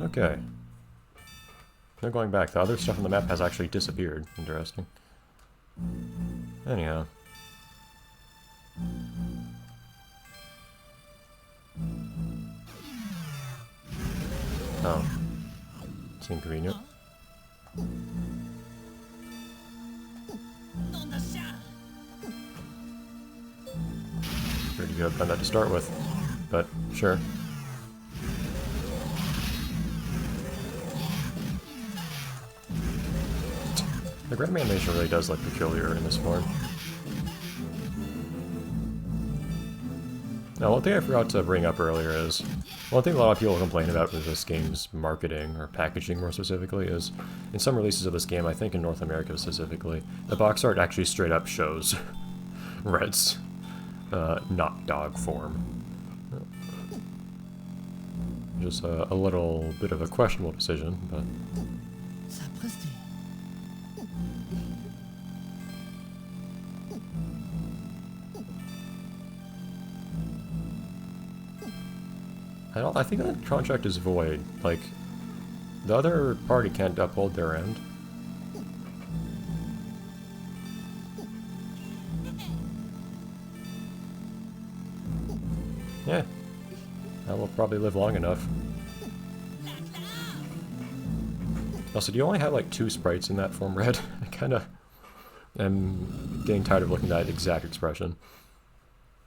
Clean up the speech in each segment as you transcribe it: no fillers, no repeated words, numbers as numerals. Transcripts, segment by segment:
Okay. No going back. The other stuff on the map has actually disappeared. Interesting. Anyhow. Oh. Seemed convenient. Pretty good on that to start with, but sure. The grab animation really does look peculiar in this form. Now, one thing I forgot to bring up earlier is, one thing a lot of people complain about with this game's marketing, or packaging more specifically, is in some releases of this game, I think in North America specifically, the box art actually straight up shows Red's not dog form. Just a little bit of a questionable decision, but... I think that contract is void. Like, the other party can't uphold their end. Yeah. I will probably live long enough. Also, do you only have like 2 sprites in that form, Red? I kinda am getting tired of looking at that exact expression.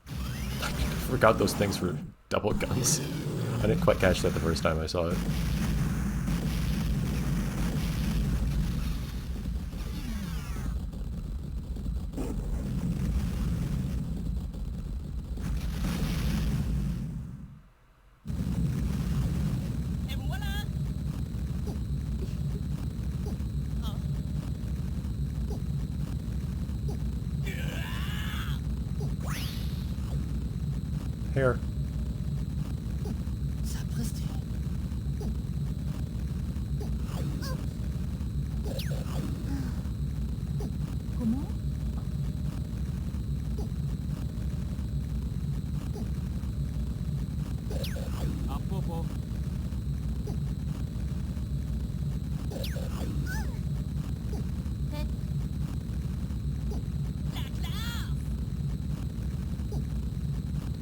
I forgot those things were double guns. I didn't quite catch that the first time I saw it. Here.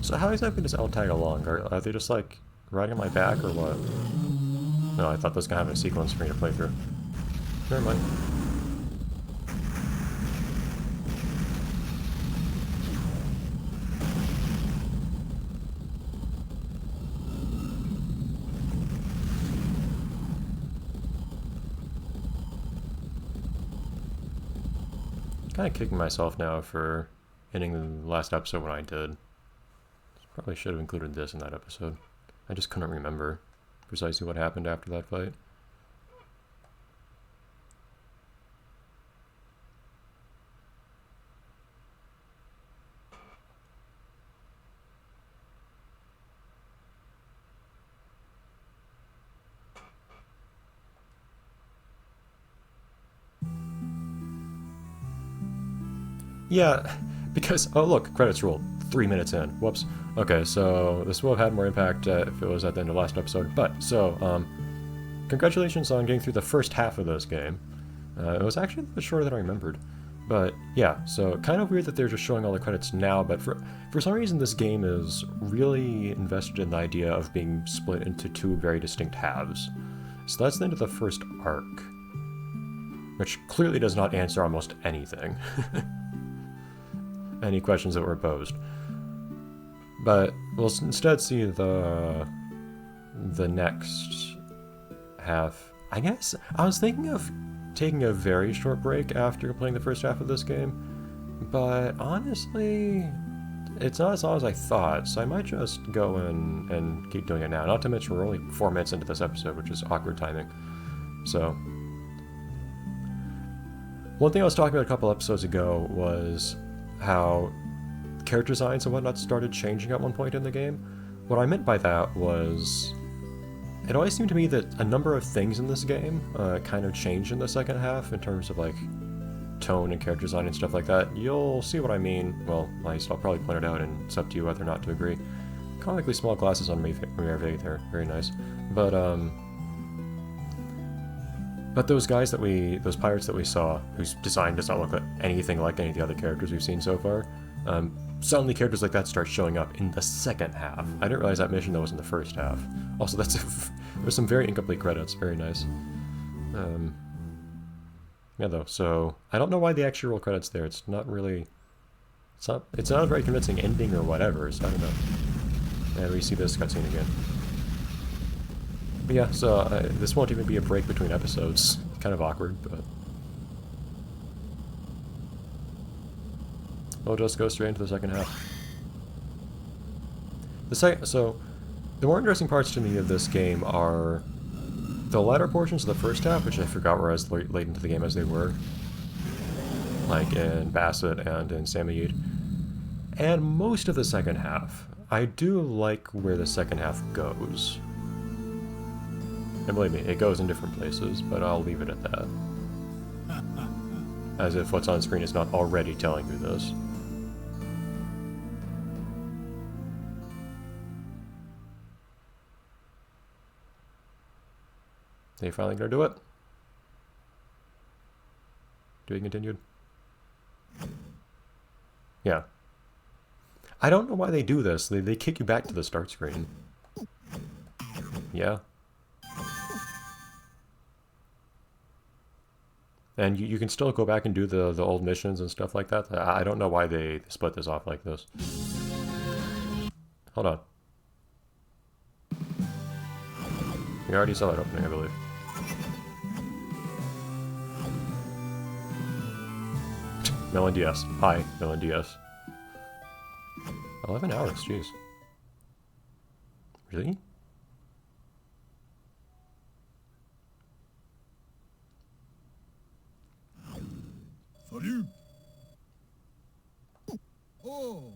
So how exactly does L tag along? Are they just like riding on my back or what? No, I thought this was gonna have a sequence for me to play through. Never mind. Kind of kicking myself now for ending the last episode when I did. Probably should have included this in that episode. I just couldn't remember precisely what happened after that fight. Yeah, because, oh look, credits rolled. 3 minutes in. Whoops. Okay, so this will have had more impact if it was at the end of the last episode. But, so, congratulations on getting through the first half of this game. It was actually a bit shorter than I remembered. But, yeah, so kind of weird that they're just showing all the credits now, but for some reason this game is really invested in the idea of being split into 2 very distinct halves. So that's the end of the first arc. Which clearly does not answer almost anything. Any questions that were posed. But we'll instead see the next half. I guess I was thinking of taking a very short break after playing the first half of this game, but honestly, it's not as long as I thought, so I might just go in and keep doing it now. Not to mention we're only 4 minutes into this episode, which is awkward timing. So, one thing I was talking about a couple episodes ago was how character designs and whatnot started changing at one point in the game. What I meant by that was, it always seemed to me that a number of things in this game kind of changed in the second half in terms of like tone and character design and stuff like that. You'll see what I mean. Well, at least I'll probably point it out, and it's up to you whether or not to agree. Comically small glasses on me there, very nice. But But those pirates that we saw, whose design does not look like anything like any of the other characters we've seen so far, suddenly characters like that start showing up in the second half. I didn't realize that mission though was in the first half. Also, there's some very incomplete credits. Very nice. Yeah, though. So I don't know why they actually roll credits there. It's not really. It's not a very convincing ending or whatever. So I don't know. And we see this cutscene again. But yeah, so this won't even be a break between episodes. Kind of awkward, but we'll just go straight into the second half. So the more interesting parts to me of this game are the latter portions of the first half, which I forgot were as late into the game as they were, like in Bassett and in Samoyed, and most of the second half. I do like where the second half goes. And believe me, it goes in different places, but I'll leave it at that. As if what's on screen is not already telling you this. They finally gonna do it? Doing continued? Yeah. I don't know why they do this. They kick you back to the start screen. Yeah. And you can still go back and do the old missions and stuff like that. I don't know why they split this off like this. Hold on. We already saw that opening, I believe. Melon DS. Hi, Melon DS. 11 hours, jeez. Really? Salut. Oh.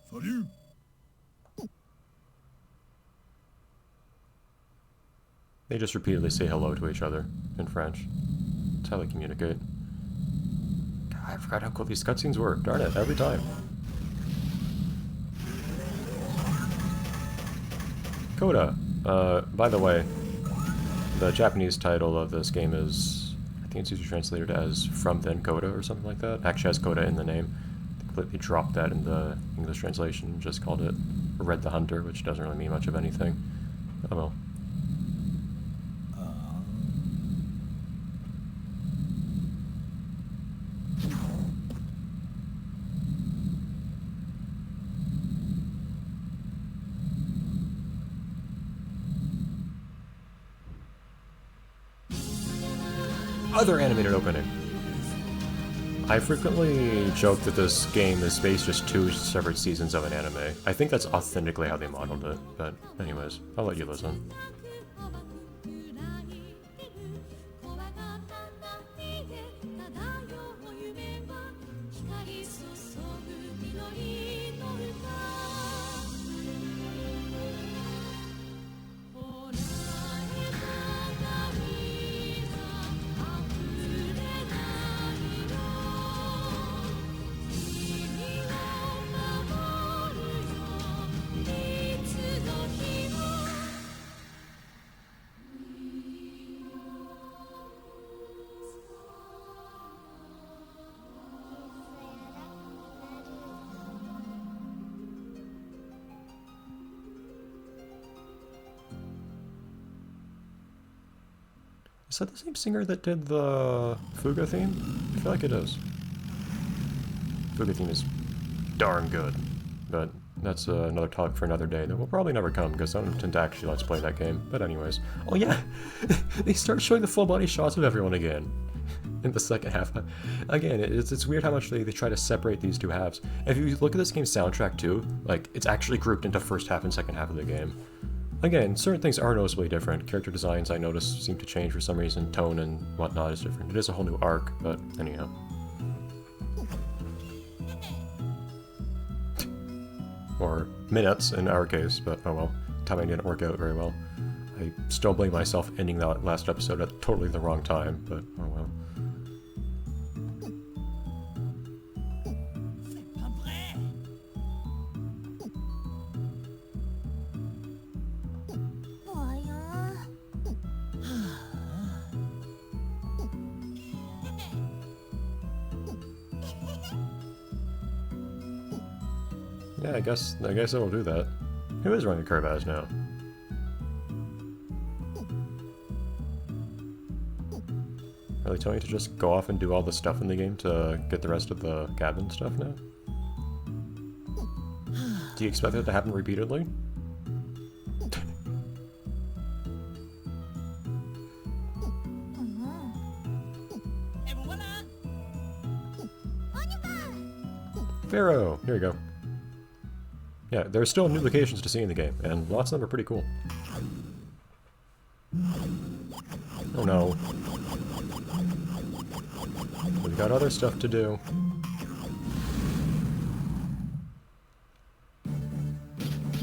Salut. They just repeatedly say hello to each other in French. That's how they communicate. God, I forgot how cool these cutscenes were. Darn it, every time. Coda. By the way, the Japanese title of this game is, I think it's usually translated as From Then Coda or something like that. Actually has Coda in the name. They completely dropped that in the English translation, just called it Red the Hunter, which doesn't really mean much of anything. Oh well. Other animated opening. I frequently joke that this game is based just 2 separate seasons of an anime. I think that's authentically how they modeled it, but anyways, I'll let you listen. 'Is that the same singer that did the Fuga theme? I feel like it is. Fuga theme is darn good, but that's another talk for another day that will probably never come because I don't tend to actually let's play that game. But anyways, oh yeah, they start showing the full body shots of everyone again in the second half. Again, it's weird how much they try to separate these two halves. If you look at this game's soundtrack too, like it's actually grouped into first half and second half of the game. Again, certain things are noticeably different. Character designs I notice seem to change for some reason. Tone and whatnot is different. It is a whole new arc, but anyhow. Or minutes in our case, but oh well. Timing didn't work out very well. I still blame myself ending that last episode at totally the wrong time, but oh well. Yeah, I guess it'll do that. Who is running the curve as now? Are they telling you to just go off and do all the stuff in the game to get the rest of the cabin stuff now? Do you expect that to happen repeatedly? Pharaoh! Here you go. Yeah, there are still new locations to see in the game, and lots of them are pretty cool. Oh no. We've got other stuff to do.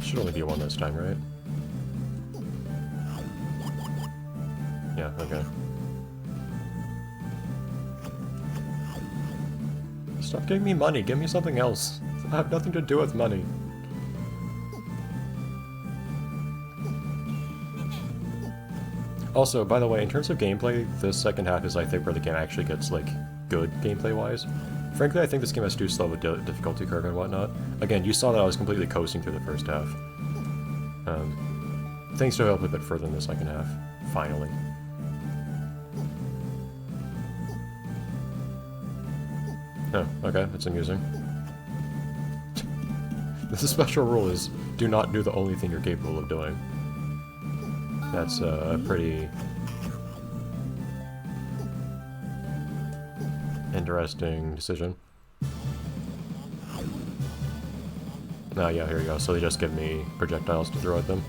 Should only be one this time, right? Yeah, okay. Stop giving me money, give me something else. I have nothing to do with money. Also, by the way, in terms of gameplay, the second half is, I think, where the game actually gets, like, good gameplay-wise. Frankly, I think this game has too slow a difficulty curve and whatnot. Again, you saw that I was completely coasting through the first half. Things develop a bit further in the second half, finally. Oh, okay, that's amusing. The special rule is, do not do the only thing you're capable of doing. That's a pretty interesting decision. Oh yeah, here you go. So they just give me projectiles to throw at them.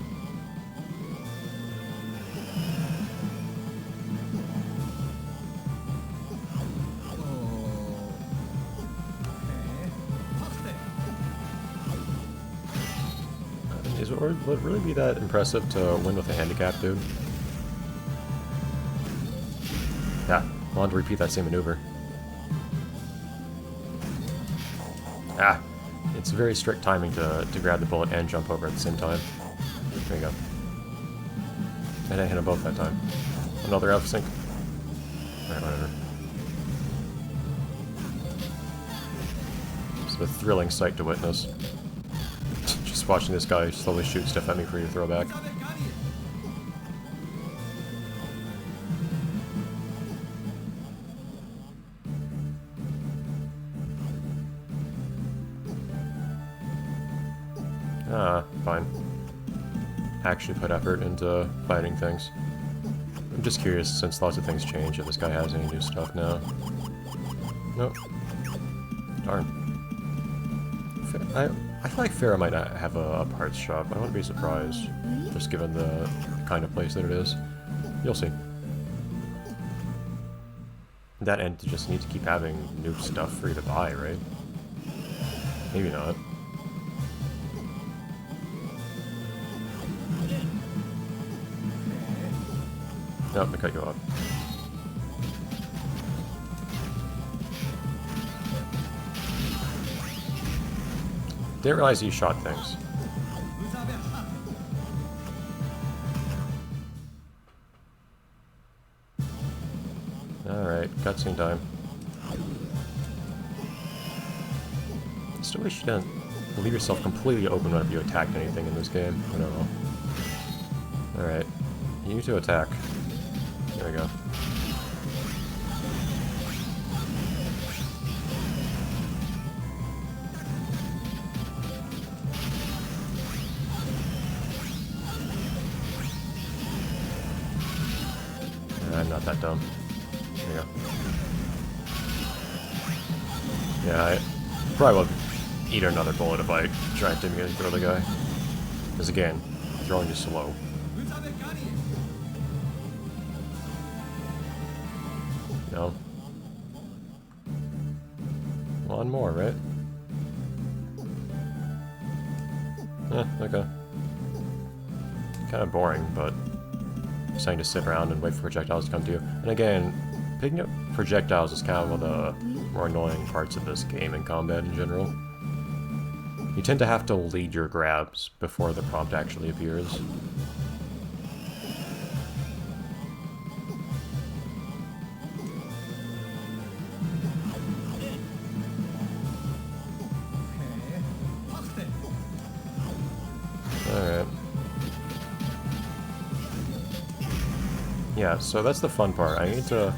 Would it really be that impressive to win with a handicap, dude? Yeah, I wanted to repeat that same maneuver. Ah, it's very strict timing to grab the bullet and jump over at the same time. There you go. I didn't hit them both that time. Another F sync. Alright, whatever. It's a thrilling sight to witness. Watching this guy slowly shoot stuff at me for you to throw back. Ah, fine. Actually put effort into fighting things. I'm just curious, since lots of things change, if this guy has any new stuff now. Nope. Darn. I feel like Farah might not have a parts shop. I wouldn't be surprised, just given the kind of place that it is. You'll see. That end to just need to keep having new stuff for you to buy, right? Maybe not. Nope, I cut you off. Didn't realize you shot things. Alright, cutscene time. Still wish you didn't leave yourself completely open whenever you attacked anything in this game. I don't know. Alright. You need to attack. There we go. I'm not that dumb. There you go. Yeah, I probably will eat another bullet if I try to immediately throw the guy. Because again, throwing is slow. No. One more, right? Okay. Kind of boring, but just having to sit around and wait for projectiles to come to you. And again, picking up projectiles is kind of one of the more annoying parts of this game and combat in general. You tend to have to lead your grabs before the prompt actually appears. Alright. Yeah, so that's the fun part. I need to...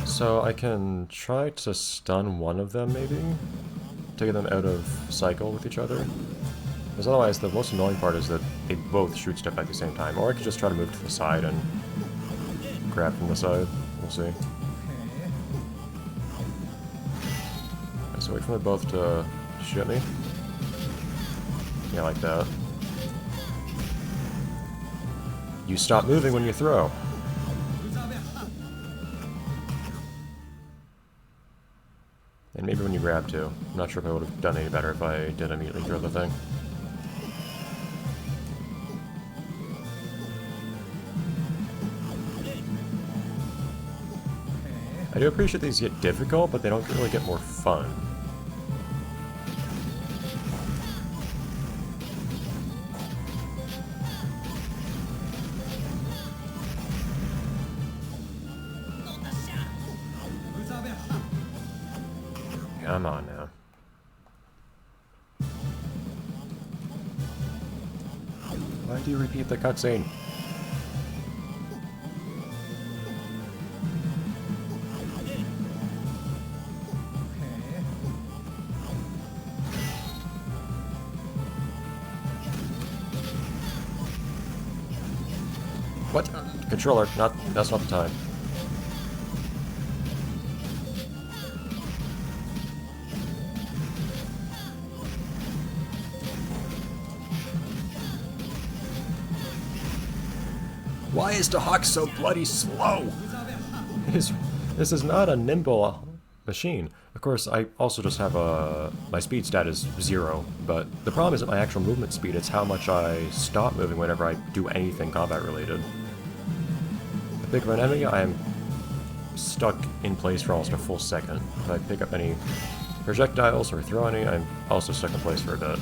So I can try to stun one of them, maybe? To get them out of cycle with each other? Because otherwise, the most annoying part is that they both shoot stuff at the same time. Or I could just try to move to the side and grab from the side. We'll see. Okay, so wait for them both to shoot at me. Yeah, like that. You stop moving when you throw. And maybe when you grab too. I'm not sure if I would have done any better if I did immediately throw the thing. I do appreciate these get difficult, but they don't really get more fun. Come on now. Why do you repeat the cutscene? What? Controller, that's not the time. Why is the Hawk so bloody slow? This is not a nimble machine. Of course, I also just have my speed stat is 0, but the problem isn't my actual movement speed, it's how much I stop moving whenever I do anything combat related. If I pick up an enemy, I am stuck in place for almost a full second. If I pick up any projectiles or throw any, I'm also stuck in place for a bit.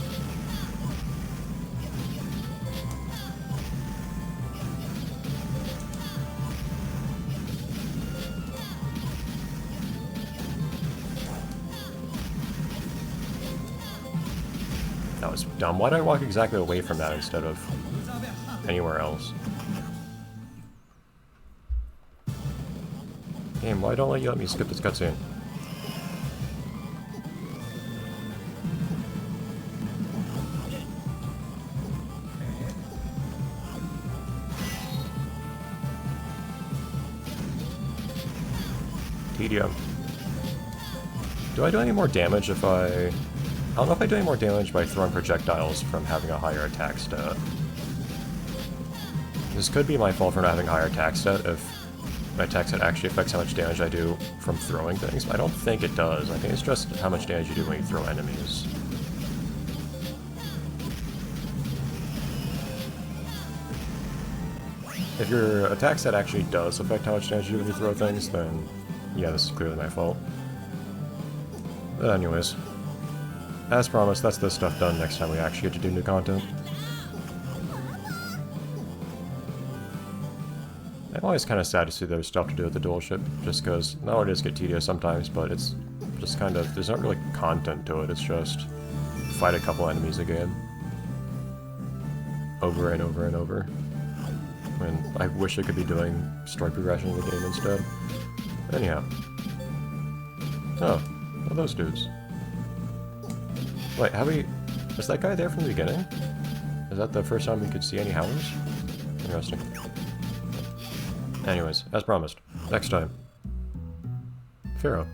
That was dumb. Why did I walk exactly away from that instead of anywhere else? Game, why don't you let me skip this cutscene? Tedium. Do I do any more damage if I don't know if I do any more damage by throwing projectiles from having a higher attack stat. This could be my fault for not having a higher attack stat if my attack stat actually affects how much damage I do from throwing things, but I don't think it does. I think it's just how much damage you do when you throw enemies. If your attack stat actually does affect how much damage you do when you throw things, then yeah, this is clearly my fault. But anyways. As promised, that's this stuff done next time we actually get to do new content. I'm always kind of sad to see there's stuff to do with the dual ship, just because not only does it get tedious sometimes, but it's just kind of, there's not really content to it, it's just fight a couple enemies a game. Over and over and over. And I wish I could be doing story progression in the game instead. Anyhow. Oh, well, those dudes. Wait, is that guy there from the beginning? Is that the first time we could see any howlers? Interesting. Anyways, as promised, next time. Pharaoh.